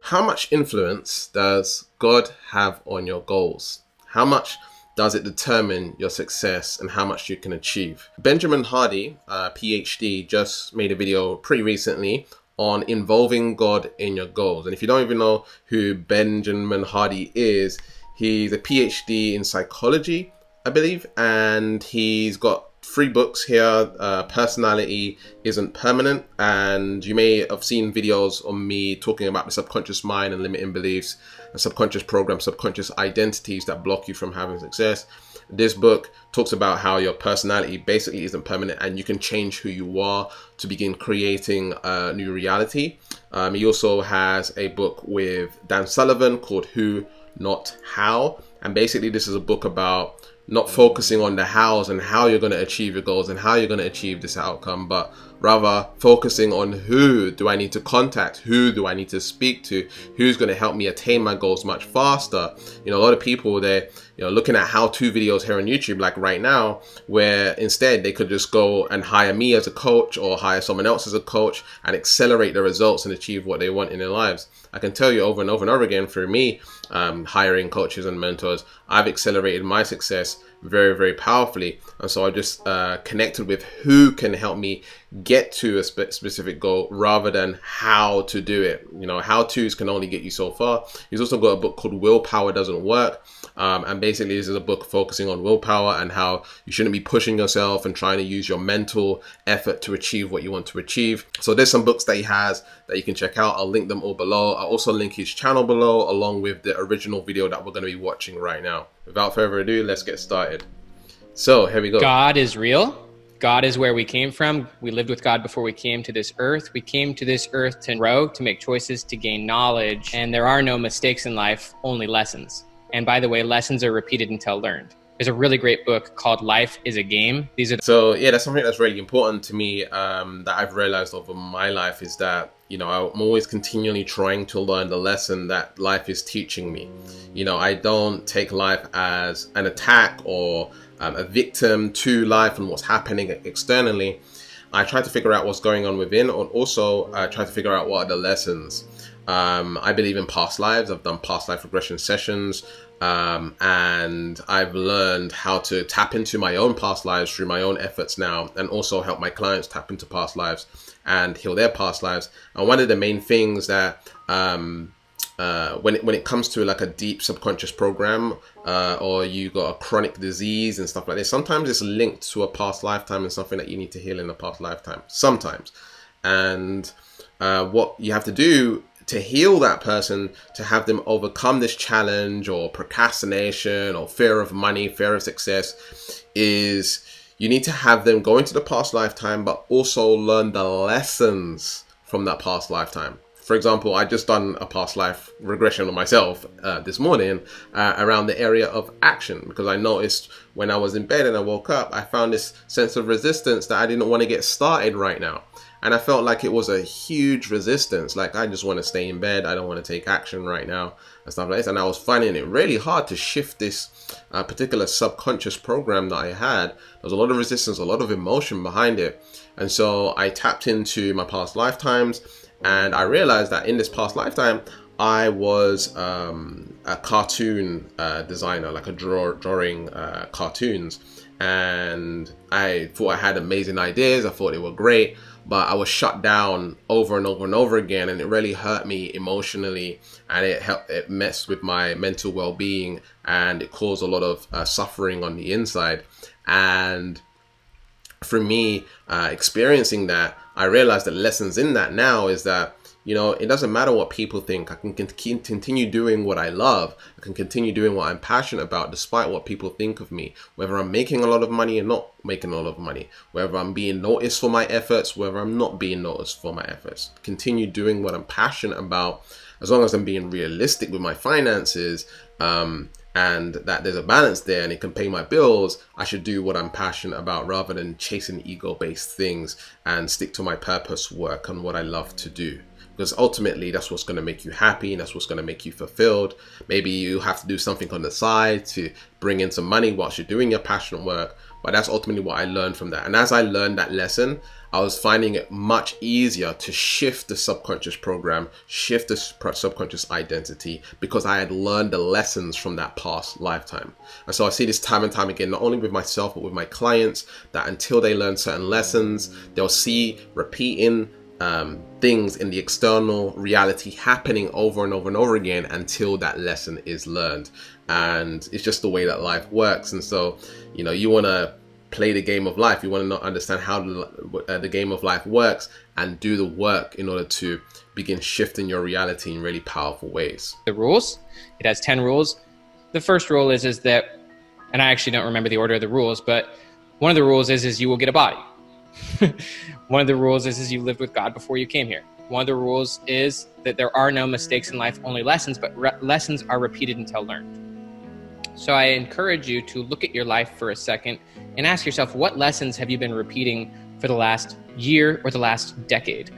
How much influence does God have on your goals? How much does it determine your success and how much you can achieve? Benjamin Hardy, PhD, just made a video pretty recently on involving God in your goals. And if you don't even know who Benjamin Hardy is, he's a PhD in psychology, I believe, and he's got three books here. Personality Isn't Permanent, and you may have seen videos on me talking about the subconscious mind and limiting beliefs, the subconscious program, subconscious identities that block you from having success. This book talks about how your personality basically isn't permanent and you can change who you are to begin creating a new reality. He also has a book with Dan Sullivan called Who, Not How. And basically this is a book about not focusing on the hows and how you're going to achieve your goals and how you're going to achieve this outcome, but rather focusing on who do I need to contact, who do I need to speak to, who's going to help me attain my goals much faster. A lot of people, they're looking at how-to videos here on YouTube, like right now, where instead they could just go and hire me as a coach or hire someone else as a coach and accelerate the results and achieve what they want in their lives. I can tell you over and over and over again, for me, hiring coaches and mentors, I've accelerated my success very, very powerfully. And so I just connected with who can help me get to a specific goal rather than how to do it. How-tos can only get you so far. He's also got a book called Willpower Doesn't Work. And basically this is a book focusing on willpower and how you shouldn't be pushing yourself and trying to use your mental effort to achieve what you want to achieve. So there's some books that he has that you can check out. I'll link them all below. I'll also link his channel below along with the original video that we're going to be watching right now. Without further ado, let's get started. So here we go. God is real. God is where we came from. We lived with God before we came to this earth. We came to this earth to grow, to make choices, to gain knowledge. And there are no mistakes in life, only lessons. And by the way, lessons are repeated until learned. There's a really great book called Life is a Game. So yeah, that's something that's really important to me that I've realized over my life is that, I'm always continually trying to learn the lesson that life is teaching me. I don't take life as an attack or a victim to life and what's happening externally. I try to figure out what's going on within, and also I try to figure out what are the lessons. I believe in past lives. I've done past life regression sessions, and I've learned how to tap into my own past lives through my own efforts now, and also help my clients tap into past lives and heal their past lives. And one of the main things that when it comes to like a deep subconscious program, or you got a chronic disease and stuff like this, sometimes it's linked to a past lifetime and something that you need to heal in a past lifetime sometimes. And what you have to do to heal that person, to have them overcome this challenge or procrastination or fear of money, fear of success, is you need to have them go into the past lifetime, but also learn the lessons from that past lifetime. For example, I just done a past life regression on myself this morning around the area of action, because I noticed when I was in bed and I woke up, I found this sense of resistance that I didn't want to get started right now. And I felt like it was a huge resistance. Like, I just want to stay in bed. I don't want to take action right now and stuff like this. And I was finding it really hard to shift this particular subconscious program that I had. There was a lot of resistance, a lot of emotion behind it. And so I tapped into my past lifetimes, and I realized that in this past lifetime, I was a cartoon designer, like a drawing cartoons. And I thought I had amazing ideas. I thought they were great, but I was shut down over and over and over again, and it really hurt me emotionally, and it messed with my mental well-being, and it caused a lot of suffering on the inside. And for me, experiencing that, I realized the lessons in that now is that, it doesn't matter what people think. I can continue doing what I love. I can continue doing what I'm passionate about despite what people think of me. Whether I'm making a lot of money or not making a lot of money. Whether I'm being noticed for my efforts, whether I'm not being noticed for my efforts. Continue doing what I'm passionate about, as long as I'm being realistic with my finances, and that there's a balance there and it can pay my bills. I should do what I'm passionate about rather than chasing ego-based things, and stick to my purpose work and what I love to do. because ultimately that's what's going to make you happy and that's what's going to make you fulfilled. Maybe you have to do something on the side to bring in some money whilst you're doing your passionate work, but that's ultimately what I learned from that. And as I learned that lesson, I was finding it much easier to shift the subconscious program, shift the subconscious identity, because I had learned the lessons from that past lifetime. And so I see this time and time again, not only with myself, but with my clients, that until they learn certain lessons, they'll see repeating things in the external reality happening over and over and over again until that lesson is learned. And it's just the way that life works. And so, you want to play the game of life. You want to not understand how the game of life works and do the work in order to begin shifting your reality in really powerful ways. The rules, it has 10 rules. The first rule is that, and I actually don't remember the order of the rules, but one of the rules is you will get a body. One of the rules is you lived with God before you came here. One of the rules is that there are no mistakes in life, only lessons, but lessons are repeated until learned. So I encourage you to look at your life for a second and ask yourself, what lessons have you been repeating for the last year or the last decade?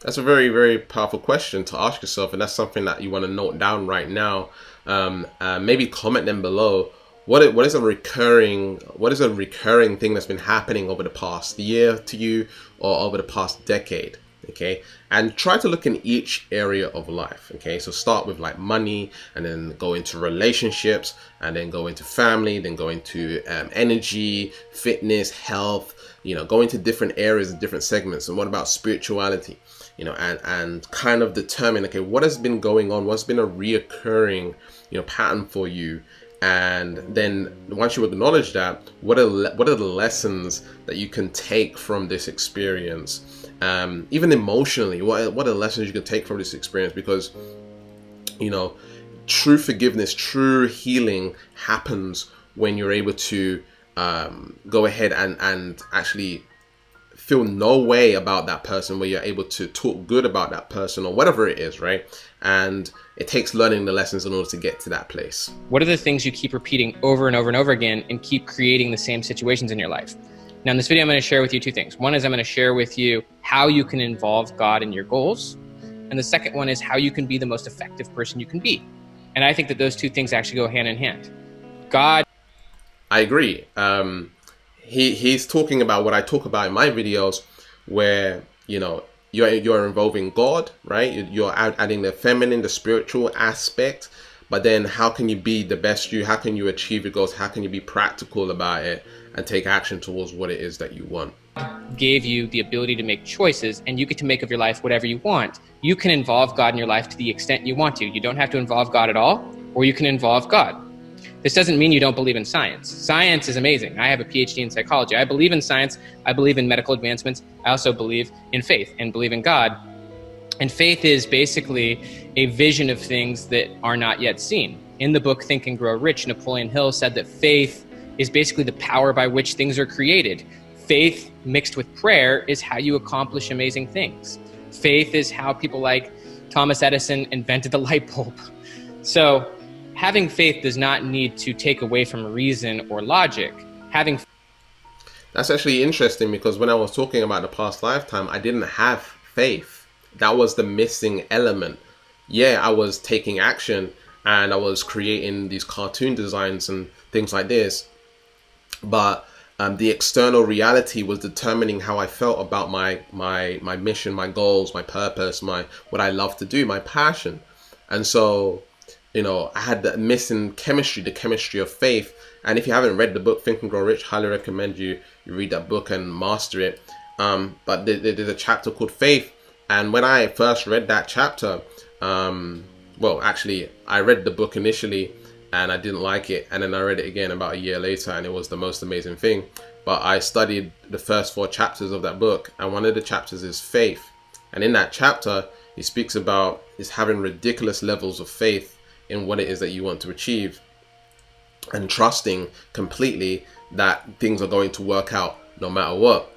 That's a very, very powerful question to ask yourself, and that's something that you want to note down right now. Maybe comment them below. What is a recurring thing that's been happening over the past year to you, or over the past decade? Okay, and try to look in each area of life. Okay, so start with like money, and then go into relationships, and then go into family, then go into energy, fitness, health. Go into different areas and different segments. And what about spirituality? And kind of determine, okay, what has been going on? What's been a reoccurring pattern for you? And then once you acknowledge that, what are the lessons that you can take from this experience? Even emotionally, what are the lessons you can take from this experience? Because, true forgiveness, true healing happens when you're able to go ahead and actually feel no way about that person, where you're able to talk good about that person or whatever it is, right? And it takes learning the lessons in order to get to that place. What are the things you keep repeating over and over and over again and keep creating the same situations in your life? Now, in this video, I'm going to share with you two things. One is I'm going to share with you how you can involve God in your goals. And the second one is how you can be the most effective person you can be. And I think that those two things actually go hand in hand. God. I agree. He's talking about what I talk about in my videos, where, you're involving God, right? You're adding the feminine, the spiritual aspect. But then how can you be the best you? How can you achieve your goals? How can you be practical about it and take action towards what it is that you want? Gave you the ability to make choices, and you get to make of your life whatever you want. You can involve God in your life to the extent you want to. You don't have to involve God at all, or you can involve God. This doesn't mean you don't believe in science. Science is amazing. I have a PhD in psychology. I believe in science. I believe in medical advancements. I also believe in faith and believe in God. And faith is basically a vision of things that are not yet seen. In the book Think and Grow Rich, Napoleon Hill said that faith is basically the power by which things are created. Faith mixed with prayer is how you accomplish amazing things. Faith is how people like Thomas Edison invented the light bulb. So having faith does not need to take away from reason or logic. That's actually interesting, because when I was talking about the past lifetime, I didn't have faith. That was the missing element. Yeah, I was taking action and I was creating these cartoon designs and things like this, but the external reality was determining how I felt about my mission, my goals, my purpose, what I love to do, my passion. And so, I had that missing chemistry, the chemistry of faith. And if you haven't read the book Think and Grow Rich, highly recommend you read that book and master it. But there's a chapter called Faith. And when I first read that chapter, actually, I read the book initially and I didn't like it. And then I read it again about a year later, and it was the most amazing thing. But I studied the first 4 chapters of that book, and one of the chapters is faith. And in that chapter, he speaks about is having ridiculous levels of faith in what it is that you want to achieve, and trusting completely that things are going to work out no matter what.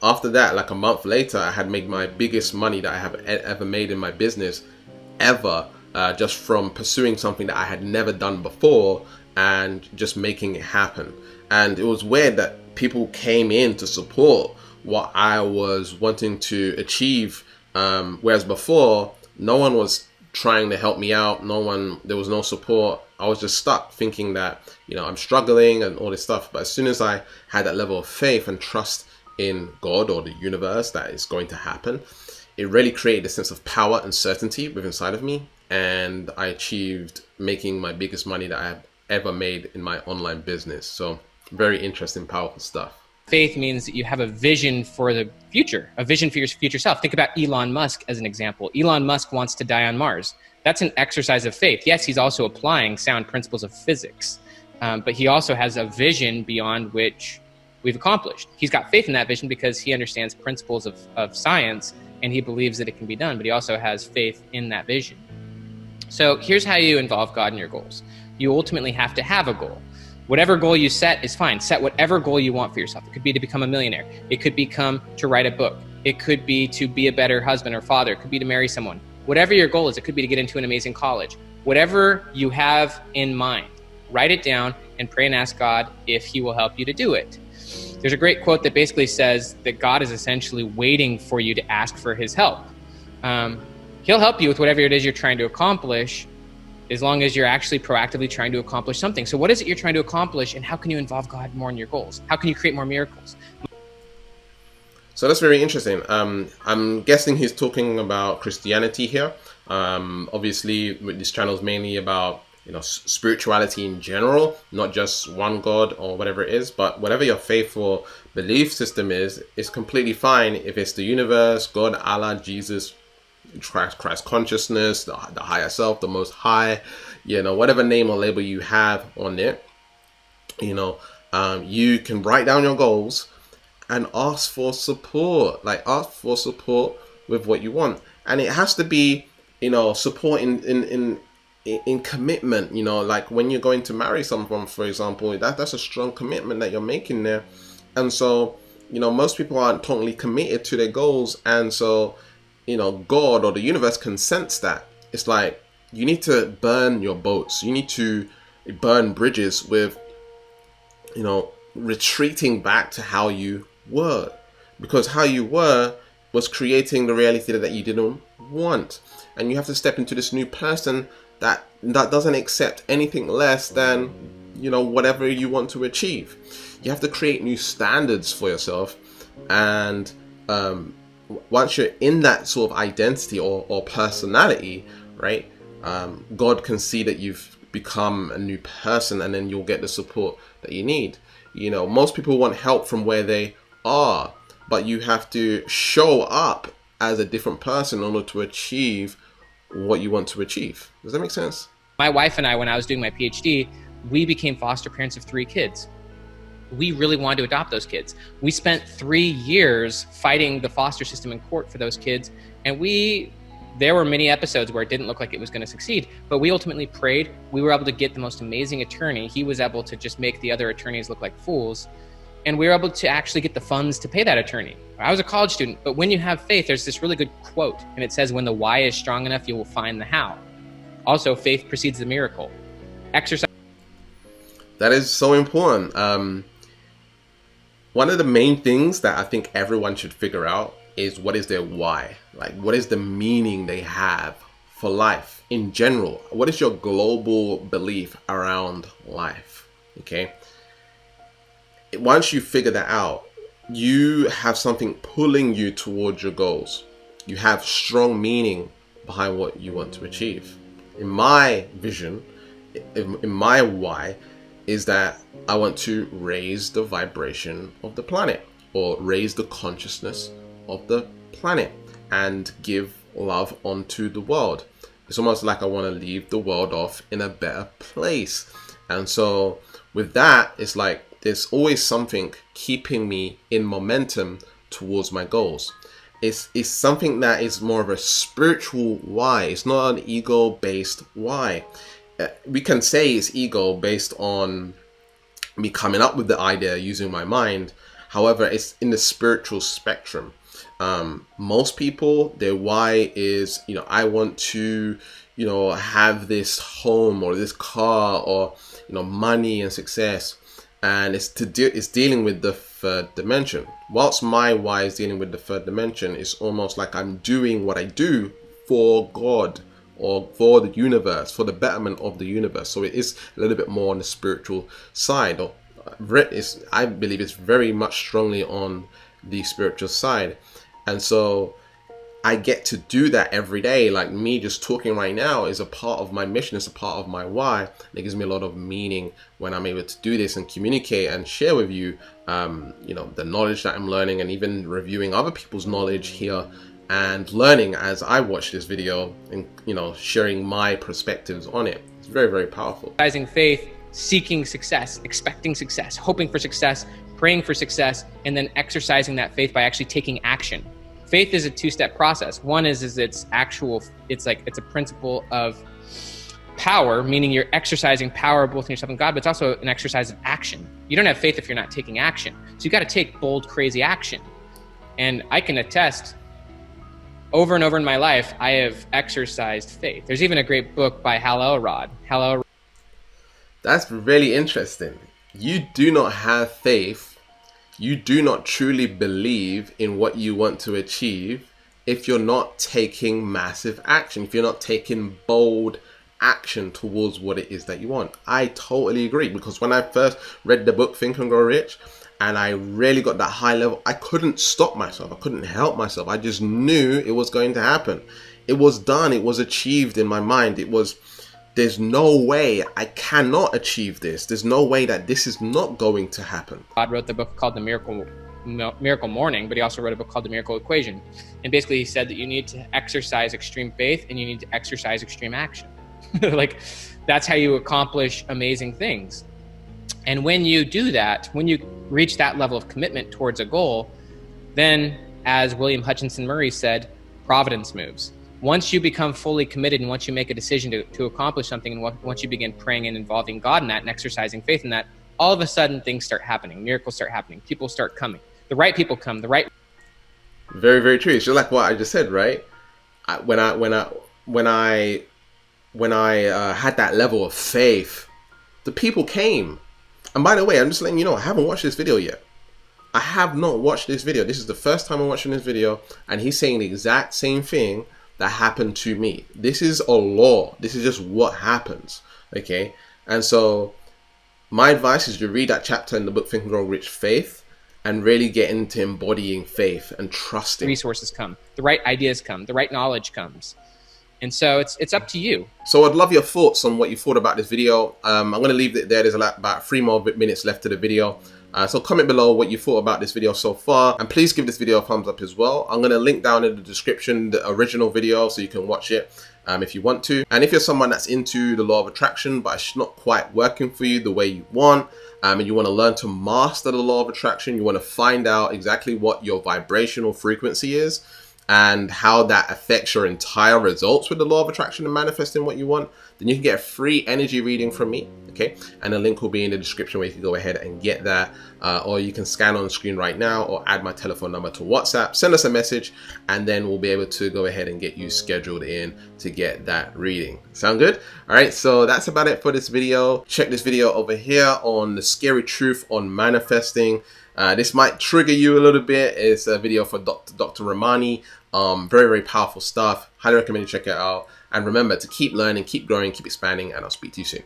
After that, like a month later, I had made my biggest money that I have ever made in my business ever, just from pursuing something that I had never done before and just making it happen. And it was weird that people came in to support what I was wanting to achieve Whereas before, no one was trying to help me out. There was no support. I was just stuck thinking that, I'm struggling and all this stuff. But as soon as I had that level of faith and trust in God or the universe that is going to happen, it really created a sense of power and certainty within inside of me. And I achieved making my biggest money that I have ever made in my online business. So very interesting, powerful stuff. Faith means that you have a vision for the future, a vision for your future self. Think about Elon Musk as an example. Elon Musk wants to die on Mars. That's an exercise of faith. Yes, he's also applying sound principles of physics, but he also has a vision beyond which we've accomplished. He's got faith in that vision because he understands principles of science and he believes that it can be done, but he also has faith in that vision. So here's how you involve God in your goals. You ultimately have to have a goal. Whatever goal you set is fine. Set whatever goal you want for yourself. It could be to become a millionaire. It could become to write a book. It could be to be a better husband or father. It could be to marry someone. Whatever your goal is, it could be to get into an amazing college. Whatever you have in mind, write it down and pray and ask God if he will help you to do it. There's a great quote that basically says that God is essentially waiting for you to ask for his help. He'll help you with whatever it is you're trying to accomplish, as long as you're actually proactively trying to accomplish something. So what is it you're trying to accomplish, and how can you involve God more in your goals? How can you create more miracles? So that's very interesting. I'm guessing he's talking about Christianity here. Obviously, this channel is mainly about spirituality in general, not just one God or whatever it is. But whatever your faith or belief system is, it's completely fine if it's the universe, God, Allah, Jesus, Christ consciousness, the higher self, the most high, whatever name or label you have on it, you can write down your goals and ask for support. Ask for support with what you want, and it has to be support in commitment. Like when you're going to marry someone, for example, that's a strong commitment that you're making there. And so most people aren't totally committed to their goals, and so God or the universe can sense that. It's like you need to burn your boats. You need to burn bridges with, retreating back to how you were, because how you were was creating the reality that you didn't want, and you have to step into this new person that doesn't accept anything less than whatever you want to achieve. You have to create new standards for yourself, and once you're in that sort of identity or personality, right, God can see that you've become a new person, and then you'll get the support that you need. Most people want help from where they are, but you have to show up as a different person in order to achieve what you want to achieve. Does that make sense? My wife and I, when I was doing my PhD, we became foster parents of 3 kids. We really wanted to adopt those kids. We spent 3 years fighting the foster system in court for those kids, and there were many episodes where it didn't look like it was going to succeed, but we ultimately prayed. We were able to get the most amazing attorney. He was able to just make the other attorneys look like fools, and we were able to actually get the funds to pay that attorney. I was a college student, but when you have faith, there's this really good quote, and it says, when the why is strong enough, you will find the how. Also, faith precedes the miracle. Exercise. That is so important. One of the main things that I think everyone should figure out is what is their why? Like, what is the meaning they have for life in general? What is your global belief around life? Okay. Once you figure that out, you have something pulling you towards your goals. You have strong meaning behind what you want to achieve. In my vision, in my why, is that I want to raise the vibration of the planet, or raise the consciousness of the planet, and give love onto the world. It's almost like I want to leave the world off in a better place. And so with that, it's like there's always something keeping me in momentum towards my goals. It's something that is more of a spiritual why. It's not an ego-based why. We can say it's ego based on me coming up with the idea using my mind. However, it's in the spiritual spectrum. Most people, their why is, I want to, have this home or this car or, money and success. And it's dealing with the third dimension. Whilst my why is dealing with the third dimension, it's almost like I'm doing what I do for God or for the universe, for the betterment of the universe. So it is a little bit more on the spiritual side. I believe it's very much strongly on the spiritual side. And so I get to do that every day. Like me just talking right now is a part of my mission. It's a part of my why. It gives me a lot of meaning when I'm able to do this and communicate and share with you, the knowledge that I'm learning, and even reviewing other people's knowledge here and learning as I watch this video and, sharing my perspectives on it. It's very, very powerful. Exercising faith, seeking success, expecting success, hoping for success, praying for success, and then exercising that faith by actually taking action. Faith is a two-step process. One is it's a principle of power, meaning you're exercising power both in yourself and God, but it's also an exercise of action. You don't have faith if you're not taking action. So you got to take bold, crazy action. And I can attest, over and over in my life, I have exercised faith. There's even a great book by Hal Elrod. That's really interesting. You do not have faith. You do not truly believe in what you want to achieve if you're not taking massive action, if you're not taking bold action towards what it is that you want. I totally agree, because when I first read the book Think and Grow Rich, and I really got that high level, I couldn't stop myself. I couldn't help myself. I just knew it was going to happen. It was done. It was achieved in my mind. There's no way I cannot achieve this. There's no way that this is not going to happen. God wrote the book called The Miracle Morning, but he also wrote a book called The Miracle Equation. And basically he said that you need to exercise extreme faith and you need to exercise extreme action. Like, that's how you accomplish amazing things. And when you do that, when you reach that level of commitment towards a goal, then, as William Hutchinson Murray said, providence moves. Once you become fully committed and once you make a decision to accomplish something, and once you begin praying and involving God in that and exercising faith in that, all of a sudden things start happening. Miracles start happening. People start coming. The right people come. Very, very true. It's just like what I just said, right? When I had that level of faith, the people came. And by the way, I'm just letting you know, I haven't watched this video yet. I have not watched this video. This is the first time I'm watching this video, and he's saying the exact same thing that happened to me. This is a law. This is just what happens. Okay. And so my advice is to read that chapter in the book Think and Grow Rich, Faith, and really get into embodying faith and trusting. Resources come, the right ideas come, the right knowledge comes. And so it's up to you. So I'd love your thoughts on what you thought about this video. I'm going to leave it there. There's about 3 more minutes left to the video. So comment below what you thought about this video so far, and please give this video a thumbs up as well. I'm going to link down in the description the original video so you can watch it if you want to. And if you're someone that's into the law of attraction but it's not quite working for you the way you want, and you want to learn to master the law of attraction, you want to find out exactly what your vibrational frequency is and how that affects your entire results with the law of attraction and manifesting what you want, then you can get a free energy reading from me, okay? And the link will be in the description where you can go ahead and get that, or you can scan on the screen right now or add my telephone number to WhatsApp, send us a message, and then we'll be able to go ahead and get you scheduled in to get that reading. Sound good? All right, so that's about it for this video. Check this video over here on the scary truth on manifesting. This might trigger you a little bit. It's a video for Dr. Ramani. Very, very powerful stuff. Highly recommend you check it out. And remember to keep learning, keep growing, keep expanding, and I'll speak to you soon.